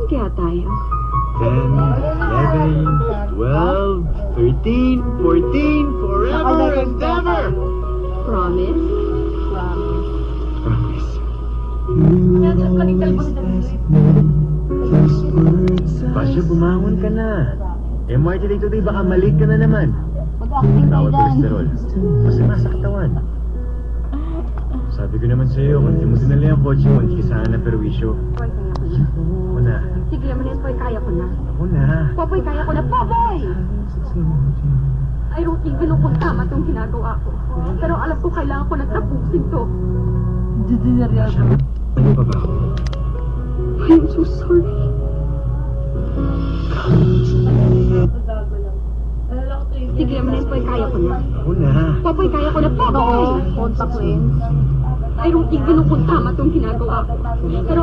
Saan kaya tayo? 10, 11, 12, 13, 14, forever and ever! Promise? Promise. Pasha, bumangon ka na. MRT day today, baka malik ka na naman. Mag-acting tayo Bawal dyan. kolesterol. Masama sa katawan. Sabi ko naman sa'yo, kung di mo dinala yung kotse mo, hindi ka sana na perwisyo. Poy, kaya ko na. Ako na. Sige, Manis, Poy, kaya ko na. Ako na. Popoy, kaya ko na. Popoy! I don't even know kung tama itong ginagawa ko. Pero alam ko kailangan ko nagtapusin to. Didineryoso. Ano ba ba ako? I'm so sorry. Sige, Manis, Poy, kaya ko na. Ako na. Popoy, kaya ko na. Popoy! Contact lens. I don't even know kung tama itong ginagawa ko. Pero